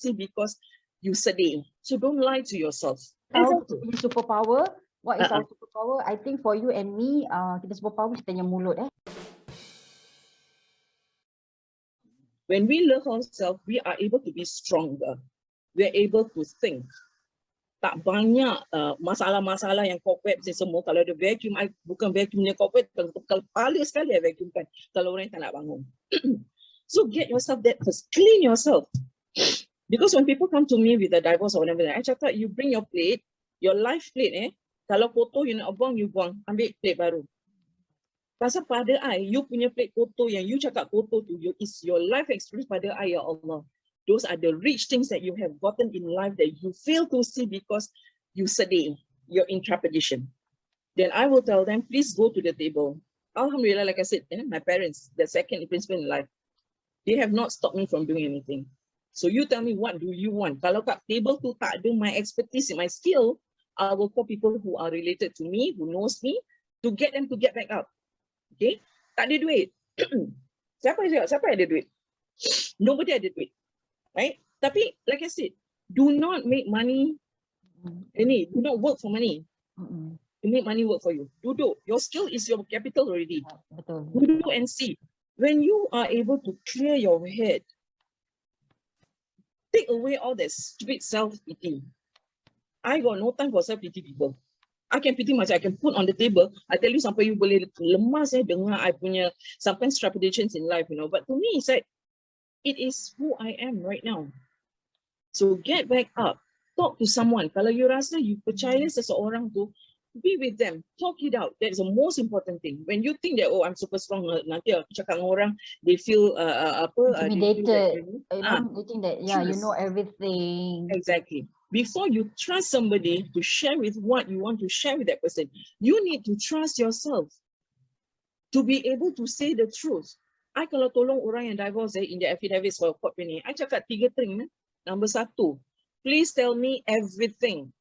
see because you sedih. So don't lie to yourself. Tahu superpower. What is our superpower? I think for you and me, kita superpower kita punya mulut When we love ourselves, we are able to be stronger. We are able to think. Tak banyak masalah-masalah yang corporate semua. Kalau ada vacuum, bukan vacuumnya corporate, kalau kepala sekali vacuumkan kalau orang tak nak bangun. So get yourself that first. Clean yourself. Because when people come to me with a divorce or whatever, I cakap, you bring your plate, your life plate kalau kotor you nak buang, you buang. Ambil plate baru. Pasal pada you punya plate kotor yang you cakap kotor tu, is your life experience pada ya Allah. Those are the rich things that you have gotten in life that you fail to see because you sedih, you're in trepidation. Then I will tell them, please go to the table. Alhamdulillah, like I said, my parents, the second principal in life, they have not stopped me from doing anything. So you tell me, what do you want? Kalau kat table tu tak ada my expertise, my skill, I will call people who are related to me, who knows me, to get them to get back up. Okay? Tak ada duit. Siapa ada duit? Nobody ada duit. Right? Tapi, like I said, do not make money. Do not work for money. To make money work for you. Duduk. Your skill is your capital already. Betul. Duduk and see. When you are able to clear your head, take away all that stupid self-pity. I got no time for self-pity people. I can pity myself. I can put on the table. I tell you sampai you boleh lemas dengar I punya sometimes trepidations in life, But to me, it's like, it is who I am right now. So get back up. Talk to someone. Kalau you rasa you percaya seseorang tu, be with them. Talk it out. That is the most important thing. When you think that, oh, I'm super strong, nanti aku cakap dengan orang, they feel intimidated. They think that, yeah, you know everything. Exactly. Before you trust somebody to share with what you want to share with that person, you need to trust yourself to be able to say the truth. I kalau tolong orang yang divorce in the affidavits for court ni, I cakap 3 thing. Number 1, please tell me everything.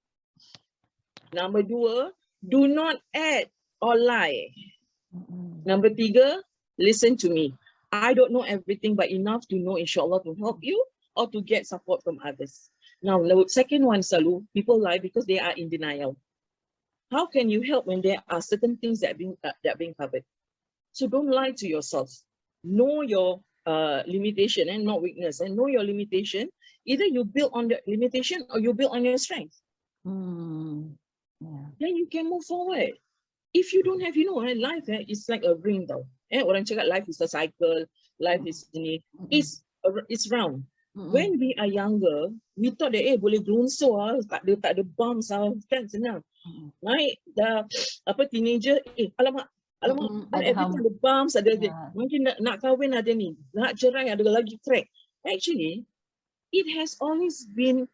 Number 2, do not add or lie. Number 3, listen to me. I don't know everything, but enough to know, inshallah, to help you or to get support from others. Now, the second one, Salu, people lie because they are in denial. How can you help when there are certain things that are being covered? So don't lie to yourself. Know your limitation and not weakness, and know your limitation. Either you build on the limitation or you build on your strength. Yeah. Then you can move forward. If you don't have, life is like a ring though. Orang cakap life is a cycle, life is it's round. When we are younger, we thought that boleh gelunsur tak ada bumps kan senang. Naik dah teenager, alamak everything ada bumps, ada mungkin nak kahwin ada ni, nak cerai ada lagi crack. Actually, it has always been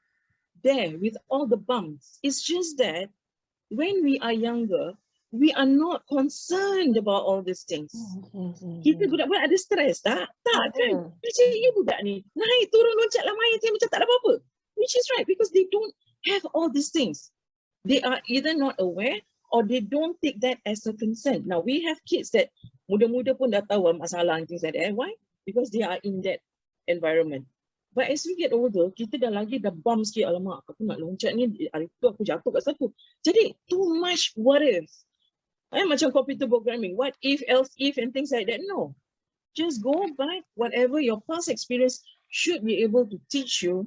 there with all the bumps. It's just that when we are younger, we are not concerned about all these things. Kita budak-budak ada stres tak? Tak kan? Macam budak ni, naik turun loncat lah main macam tak ada apa-apa. Which is right, because they don't have all these things. They are either not aware or they don't take that as a concern. Now, we have kids that muda-muda pun dah tahu masalah and things like that. Why? Because they are in that environment. But as we get older, kita dah bump sikit, alamak, aku nak loncat ni, hari tu aku jatuh kat satu. Jadi, too much what if. Macam computer programming, what if, else if, and things like that. No. Just go back, whatever your past experience should be able to teach you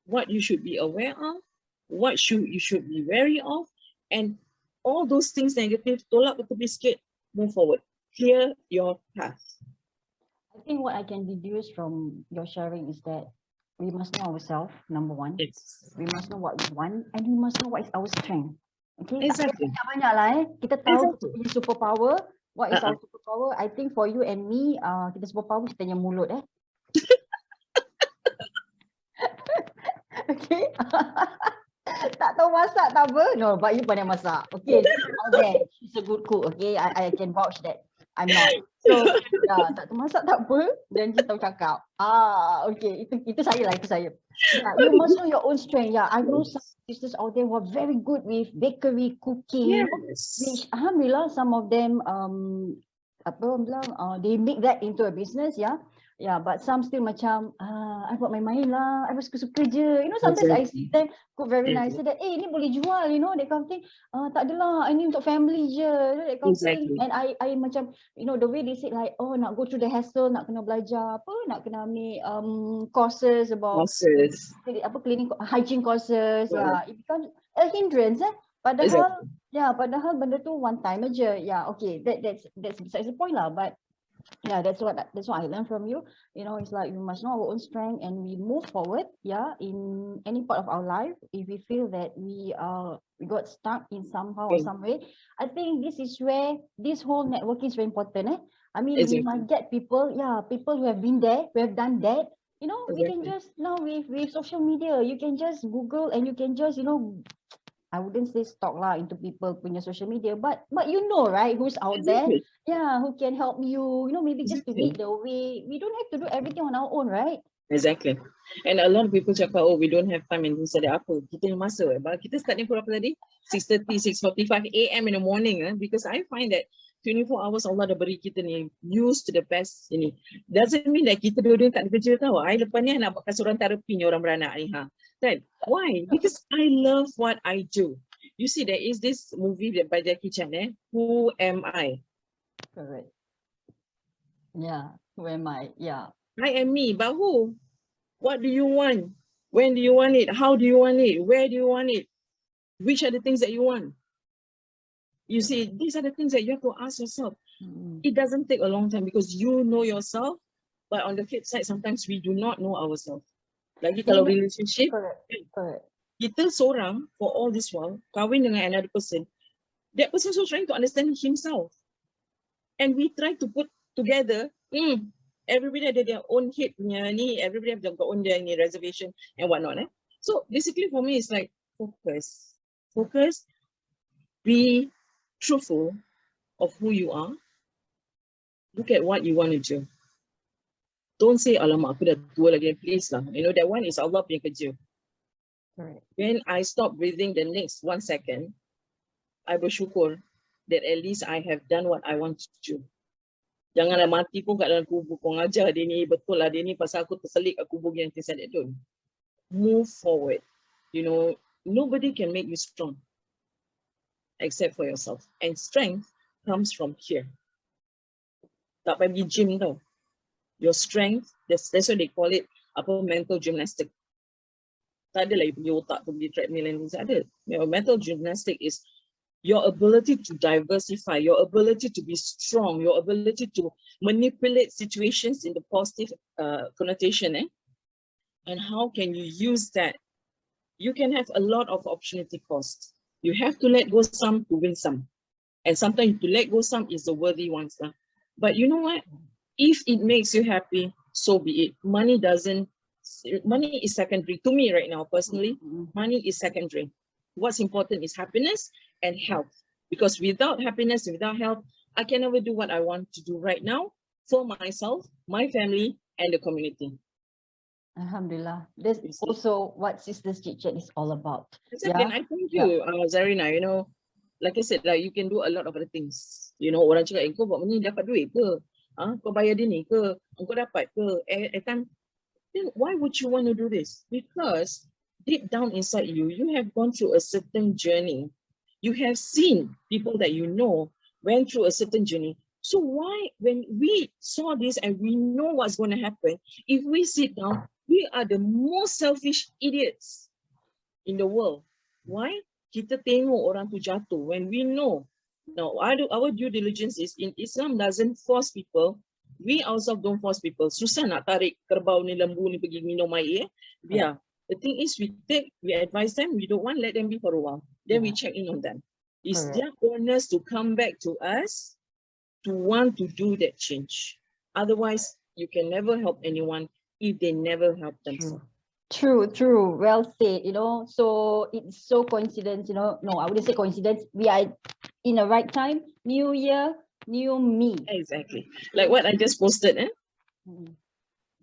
what you should be aware of, what you should be wary of, and all those things negative, tolak ke tepi sikit, move forward. Clear your path. I think what I can deduce from your sharing is that we must know ourselves, number 1. Yes. We must know what we want, and we must know what is our strength. Okay, exactly. Tak banyak lah kita tahu kita superpower. What is our superpower? I think for you and me, kita superpower kita punya mulut Okay. Tak tahu masak tak apa. No, but you pandai masak. Okay, she's a good cook. Okay, I can vouch that. I'm not. So, tak tahu masak tak apa. Dan kita tahu cakap. Okay, itu saya lah, itu saya. You must know your own strength. I know some sisters out there who are very good with bakery, cooking. Yes. Which, alhamdulillah, some of them, they make that into a business, Yeah, but some still macam, I buat main-main lah, I suka-suka je. You know, sometimes I see them cook very nice, say that, ni boleh jual, you know, that kind of thing. Tak adalah, ini untuk family je, you know, that kind of thing. And I macam, you know, the way they say like, nak go through the hassle, nak kena belajar apa, nak kena ambil courses about cleaning, hygiene courses. Yeah, it becomes a hindrance. Padahal, padahal benda tu one time aja. Yeah, okay, that's besides the point lah. But yeah, that's what I learned from you. You know, it's like we must know our own strength and we move forward. Yeah, in any part of our life, if we feel that we got stuck in somehow or some way, I think this is where this whole networking is very important. I mean, we must get people, people who have been there, who have done that. You know, we can just now with social media, you can just Google and you can just, you know, I wouldn't say stalk lah into people punya social media, but you know, right, who's out there, who can help you, you know, maybe just to lead the way. We don't have to do everything on our own, right? Exactly. And a lot of people cakap, oh, we don't have time, and we said apa? Kita yang masa, kita start ni pukul apa tadi? 6:30, 6:45 a.m. in the morning, because I find that 24 hours Allah dah beri kita ni, use to the best ini. Doesn't mean that kita dua-dua tak ada kerja tahu. I lepas ni nak buat seorang terapi ni orang beranak ni. Right? Why? Because I love what I do. You see, there is this movie by Jackie Chan, Who Am I? Correct. Yeah, who am I? Yeah. I am me, but who? What do you want? When do you want it? How do you want it? Where do you want it? Which are the things that you want? You see, these are the things that you have to ask yourself. It doesn't take a long time because you know yourself, but on the flip side, sometimes we do not know ourselves. Lagi kalau relationship, kita seorang for all this while, kahwin dengan another person, that person is also trying to understand himself. And we try to put together, everybody ada their own hit punya ni, everybody have their own their reservation and whatnot. So basically for me, it's like focus, be truthful of who you are, look at what you want to do. Don't say, alamak, aku dah tua lagi, please lah. You know, that one is Allah punya kerja. Right. When I stop breathing the next 1 second, I bersyukur that at least I have done what I want to do. Janganlah mati pun kat dalam kubur, kau ngajar dia ni, betul lah dia ni pasal aku terselit kat kubur yang things like that. Don't. Move forward. You know, nobody can make you strong except for yourself. And strength comes from here. Tak payah pergi gym tau. Your strength, that's what they call it, mental gymnastics. Tak ada lah you pergi otak tu pergi treadmill and things like that. Mental gymnastics is your ability to diversify, your ability to be strong, your ability to manipulate situations in the positive connotation. And how can you use that? You can have a lot of opportunity costs. You have to let go some to win some. And sometimes to let go some is the worthy ones. But you know what? If it makes you happy, so be it. Money is secondary. To me right now, personally, money is secondary. What's important is happiness and health. Because without happiness, without health, I can never do what I want to do right now for myself, my family, and the community. Alhamdulillah. This is also what Sisters Chit Chat is all about. Exactly. And I thank you, Zarina. You know, like I said, like you can do a lot of other things. You know, orang cakap, kau buat ni dapat duit ke? Kau bayar dia ni ke? Kau dapat ke? Then why would you want to do this? Because deep down inside you, you have gone through a certain journey. You have seen people that you know went through a certain journey. So why, when we saw this and we know what's going to happen, if we sit down, we are the most selfish idiots in the world. Why? Kita tengok orang tu jatuh when we know. Now, our due diligence is in Islam doesn't force people. We ourselves don't force people. Susah nak tarik kerbau ni, lembu ni pergi minum air. Yeah. The thing is, we advise them. We don't want let them be for a while. Then we check in on them. It's their onus to come back to us to want to do that change. Otherwise, you can never help anyone if they never help themselves. True. Well said, you know. So it's so coincidence, you know. No, I wouldn't say coincidence. We are in the right time. New year, new me. Exactly. Like what I just posted,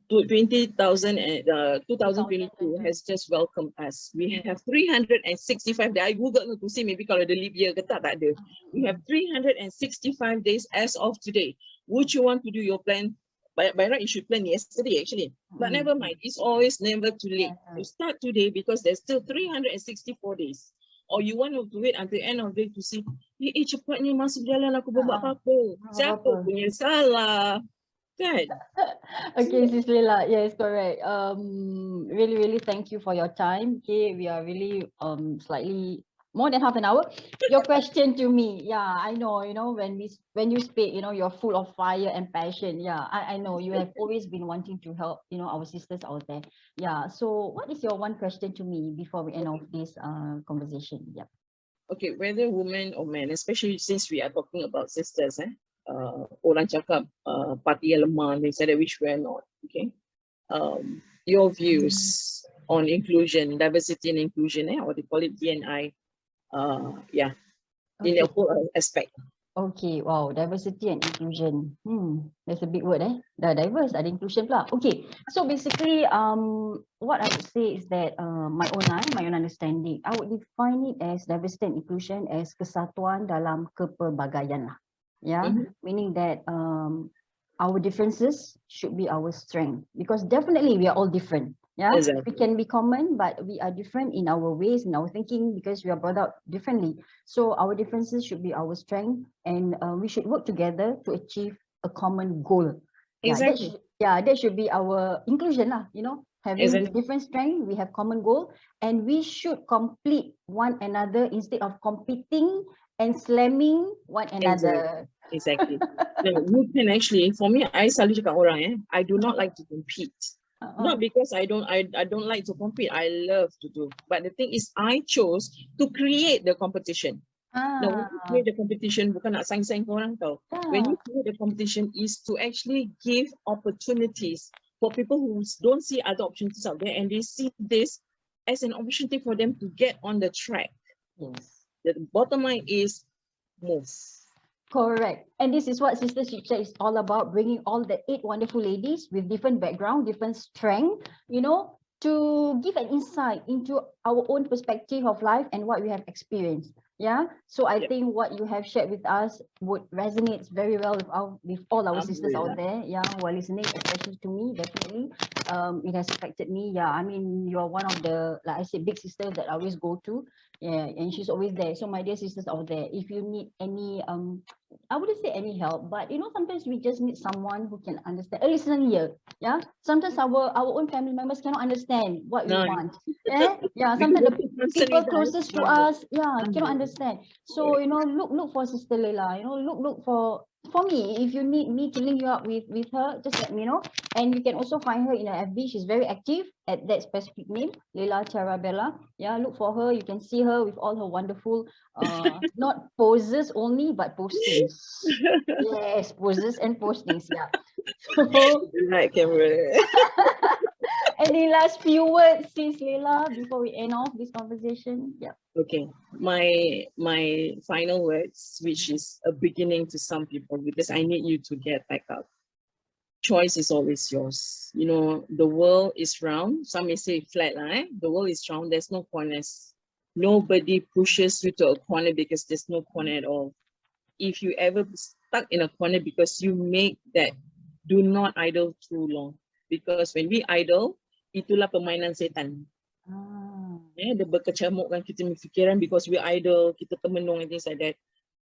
2022 has just welcomed us. We have 365 days. I googled to see maybe kalau ada leap year ke tak ada. We have 365 days as of today. Would you want to do your plan by right, you should plan yesterday actually. But never mind, it's always never too late. You start today because there's still 364 days. Or you want to wait until the end of the day to see, cepat ni masuk jalan aku buat apa-apa. Siapa punya salah? Kan? Okay, Sis Leila, yes, correct. Really thank you for your time. Okay, we are really slightly more than half an hour. Your question to me, yeah, I know, when you speak, you're full of fire and passion. Yeah, I know you have always been wanting to help, our sisters out there. Yeah, so what is your one question to me before we end off this conversation? Yeah. Okay, whether women or men, especially since we are talking about sisters, orang cakap parti yang lemah, they said that which we are not. Okay, your views on inclusion, diversity and inclusion, or they call it D&I. Yeah, in the whole aspect. Okay, wow, diversity and inclusion. That's a big word, eh? Diverse, ada inclusion pula. Okay, so basically, what I would say is that my own understanding, I would define it as diversity and inclusion as kesatuan dalam kepelbagaian lah. Yeah, meaning that our differences should be our strength, because definitely we are all different. Yeah, exactly. We can be common, but we are different in our ways, in our thinking, because we are brought up differently. So our differences should be our strength, and we should work together to achieve a common goal. Exactly. That should be our inclusion lah. Having this different strength, we have common goal, and we should complete one another instead of competing and slamming one another. Exactly. No, you can actually, for me, I selalu cakap orang, I do not like to compete. Not because I don't like to compete. I love to do. But the thing is, I chose to create the competition. Now, when you create the competition, bukan nak saing-saing orang tau. When you create the competition is to actually give opportunities for people who don't see other opportunities out there, and they see this as an opportunity for them to get on the track. Yes. The bottom line is move. Correct. And this is what Sister Chit Chat is all about, bringing all the 8 wonderful ladies with different background, different strength, to give an insight into our own perspective of life and what we have experienced. Yeah. So I think what you have shared with us would resonate very well with all our sisters out there. Yeah, who are listening, especially to me, definitely. It has affected me. Yeah. I mean, you're one of the, like I said, big sisters that I always go to. Yeah, and she's always there. So my dear sisters out there, if you need any I wouldn't say any help, but sometimes we just need someone who can understand. A listening ear. Yeah. Sometimes our own family members cannot understand what we want. Yeah. Sometimes the people closest to us, cannot understand. So look for Sister Leila. Look for me. If you need me to link you up with her, just let me know. And you can also find her in her FB. She's very active at that specific name, Leila Charabella. Yeah, look for her. You can see her with all her wonderful, not poses only, but postings. Yes, poses and postings. Yeah. So, right, camera. Any last few words, sis Leila, before we end off this conversation? Yeah. Okay, my final words, which is a beginning to some people, because I need you to get back up. Choice is always yours. The world is round. Some may say flat, The world is round. There's no corners. Nobody pushes you to a corner because there's no corner at all. If you ever stuck in a corner because you make that, do not idle too long. Because when we idle, itulah permainan setan. Dia berkecamukkan kita punya fikiran because we idle, kita termenung and things like that.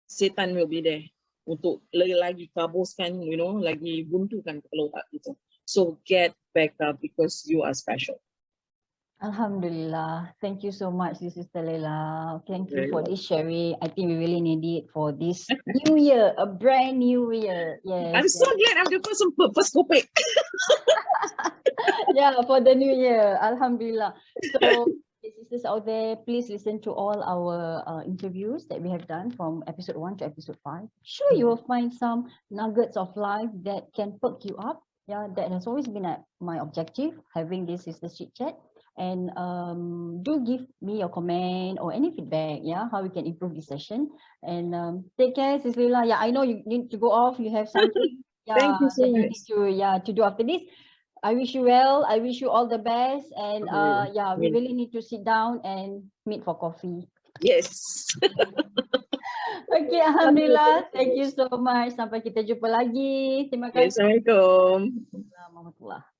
Setan will be there untuk lagi kabuskan, lagi buntukan kepala otak kita. So get back up because you are special. Alhamdulillah. Thank you so much, Sister Leila. Thank you for this sharing. I think we really need it for this new year, a brand new year. Yes. I'm so glad I'm the first topic. Yeah, for the new year. Alhamdulillah. So, sisters out there, please listen to all our interviews that we have done from episode 1 to episode 5. Sure, you will find some nuggets of life that can perk you up. Yeah, that has always been my objective, having this Sisters Chit Chat. And do give me your comment or any feedback, how we can improve this session. And take care, Sis Leila. Yeah, I know you need to go off. You have something Thank you so much. You need to do after this. I wish you well. I wish you all the best. And we really need to sit down and meet for coffee. Yes. Okay, Alhamdulillah. Thank you so much. Sampai kita jumpa lagi. Terima kasih. Assalamualaikum. Warahmatullahi